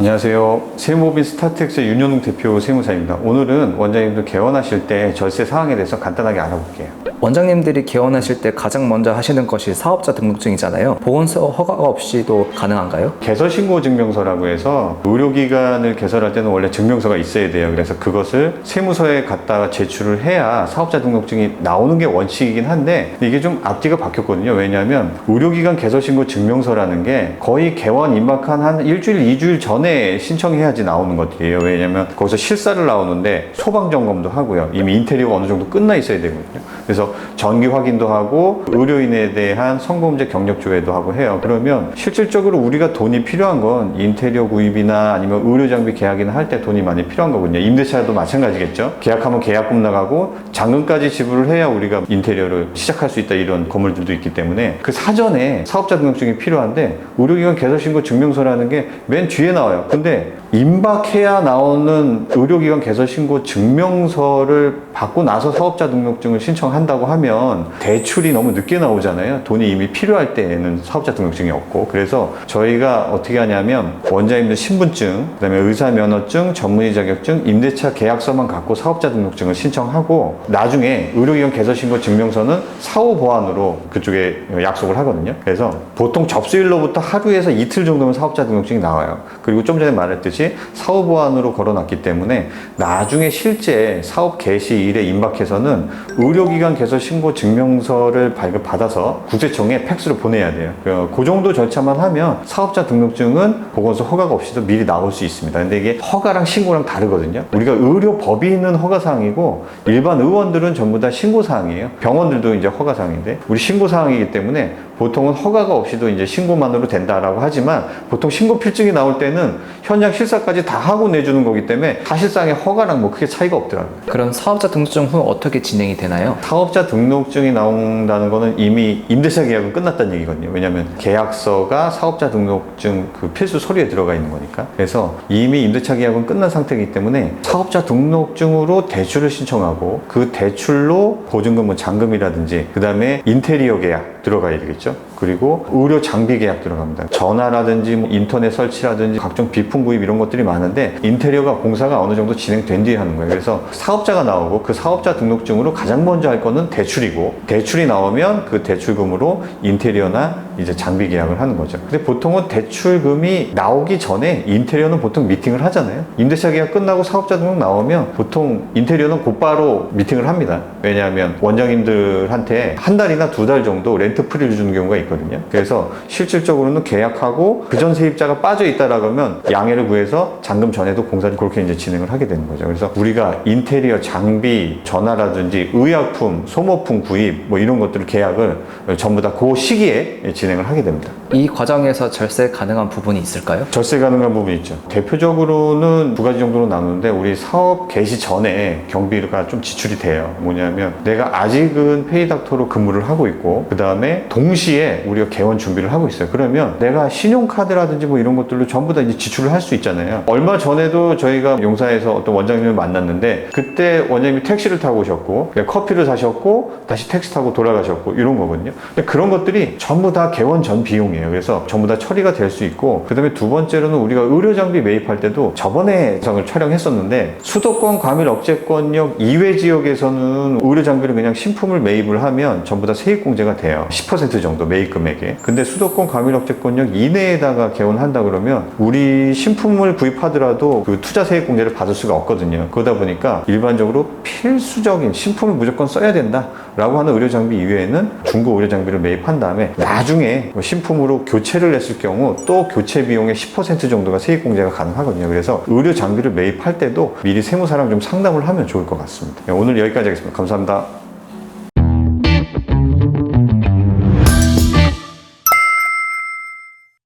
안녕하세요. 세무법인 스타텍스의 윤현웅 대표 세무사입니다. 오늘은 원장님들 개원하실 때 절세 사항에 대해서 간단하게 알아볼게요. 원장님들이 개원하실 때 가장 먼저 하시는 것이 사업자 등록증이잖아요. 보건소 허가가 없이도 가능한가요? 개설신고증명서라고 해서 의료기관을 개설할 때는 원래 증명서가 있어야 돼요. 그래서 그것을 세무서에 갖다가 제출을 해야 사업자 등록증이 나오는 게 원칙이긴 한데 이게 좀 앞뒤가 바뀌었거든요. 왜냐하면 의료기관 개설신고 증명서라는 게 거의 개원 임박한 한 일주일, 2주일 전에 신청해야지 나오는 것들이에요. 왜냐하면 거기서 실사를 나오는데 소방점검도 하고요. 이미 인테리어가 어느 정도 끝나 있어야 되거든요. 그래서 정기 확인도 하고 의료인에 대한 성범죄 경력 조회도 하고 해요. 그러면 실질적으로 우리가 돈이 필요한 건 인테리어 구입이나 아니면 의료 장비 계약이나 할 때 돈이 많이 필요한 거거든요. 임대차도 마찬가지겠죠. 계약하면 계약금 나가고 잔금까지 지불을 해야 우리가 인테리어를 시작할 수 있다, 이런 건물들도 있기 때문에 그 사전에 사업자 등록증이 필요한데 의료기관 개설신고 증명서라는 게 맨 뒤에 나와요. 근데 임박해야 나오는 의료기관 개설신고 증명서를 받고 나서 사업자 등록증을 신청한다고 하면 대출이 너무 늦게 나오잖아요. 돈이 이미 필요할 때에는 사업자 등록증이 없고. 그래서 저희가 어떻게 하냐면 원장님들 신분증, 그다음에 의사면허증, 전문의 자격증, 임대차 계약서만 갖고 사업자 등록증을 신청하고 나중에 의료기관 개설신고 증명서는 사후 보완으로 그쪽에 약속을 하거든요. 그래서 보통 접수일로부터 하루에서 이틀 정도면 사업자 등록증이 나와요. 그리고 좀 전에 말했듯이 사후 보완으로 걸어놨기 때문에 나중에 실제 사업 개시일에 임박해서는 의료기관 개설 신고 증명서를 발급받아서 국세청에 팩스로 보내야 돼요. 그 정도 절차만 하면 사업자 등록증은 보건소 허가가 없이도 미리 나올 수 있습니다. 근데 이게 허가랑 신고랑 다르거든요. 우리가 의료법인은 허가사항이고 일반 의원들은 전부 다 신고사항이에요. 병원들도 이제 허가사항인데 우리 신고사항이기 때문에 보통은 허가가 없이도 이제 신고만으로 된다라고 하지만 보통 신고 필증이 나올 때는 현장 실사까지 다 하고 내주는 거기 때문에 사실상의 허가랑 뭐 크게 차이가 없더라고요. 그럼 사업자 등록증 후 어떻게 진행이 되나요? 사업자 등록증이 나온다는 거는 이미 임대차 계약은 끝났다는 얘기거든요. 왜냐하면 계약서가 사업자 등록증 그 필수 서류에 들어가 있는 거니까. 그래서 이미 임대차 계약은 끝난 상태이기 때문에 사업자 등록증으로 대출을 신청하고 그 대출로 보증금, 뭐 잔금이라든지 그 다음에 인테리어 계약 들어가야 되겠죠. 그리고 의료 장비 계약 들어갑니다. 전화라든지 뭐 인터넷 설치라든지 각종 비품 구입 이런 것들이 많은데 인테리어가 공사가 어느 정도 진행된 뒤에 하는 거예요. 그래서 사업자가 나오고 그 사업자 등록증으로 가장 먼저 할 거는 대출이고, 대출이 나오면 그 대출금으로 인테리어나 이제 장비 계약을 하는 거죠. 근데 보통은 대출금이 나오기 전에 인테리어는 보통 미팅을 하잖아요. 임대차 계약 끝나고 사업자 등록 나오면 보통 인테리어는 곧바로 미팅을 합니다. 왜냐하면 원장님들한테 한 달이나 두 달 정도 렌트 프리를 주는 경우가 있거든요. 그래서 실질적으로는 계약하고 그전 세입자가 빠져 있다라고 하면 양해를 구해서 잔금 전에도 공사를 그렇게 이제 진행을 하게 되는 거죠. 그래서 우리가 인테리어, 장비, 전화라든지 의약품, 소모품 구입 뭐 이런 것들을 계약을 전부 다 그 시기에 진행을 하게 됩니다. 이 과정에서 절세 가능한 부분이 있을까요? 절세 가능한 부분이 있죠. 대표적으로는 두 가지 정도로 나누는데 우리 사업 개시 전에 경비가 좀 지출이 돼요. 뭐냐면 내가 아직은 페이닥터로 근무를 하고 있고 그 다음에 동시에 우리가 개원 준비를 하고 있어요. 그러면 내가 신용카드라든지 뭐 이런 것들로 전부 다 이제 지출을 할 수 있잖아요. 얼마 전에도 저희가 용사에서 어떤 원장님을 만났는데 그때 원장님이 택시를 타고 오셨고 커피를 사셨고 다시 택시 타고 돌아가셨고 이런 거거든요. 근데 그런 것들이 전부 다 개원 전 비용이에요. 그래서 전부 다 처리가 될 수 있고, 그 다음에 두 번째로는 우리가 의료장비 매입할 때도 저번에 영상을 촬영했었는데 수도권 과밀 억제권역 이외 지역에서는 의료장비를 그냥 신품을 매입을 하면 전부 다 세입공제가 돼요. 10% 정도 매입 금액에. 근데 수도권 과밀 억제권역 이내에다가 개원한다 그러면 우리 신품을 구입하더라도 그 투자 세입공제를 받을 수가 없거든요. 그러다 보니까 일반적으로 필수적인 신품을 무조건 써야 된다 라고 하는 의료장비 이외에는 중고 의료장비를 매입한 다음에 나중에 신품으로 교체를 했을 경우 또 교체 비용의 10% 정도가 세입공제가 가능하거든요. 그래서 의료장비를 매입할 때도 미리 세무사랑 좀 상담을 하면 좋을 것 같습니다. 오늘 여기까지 하겠습니다. 감사합니다.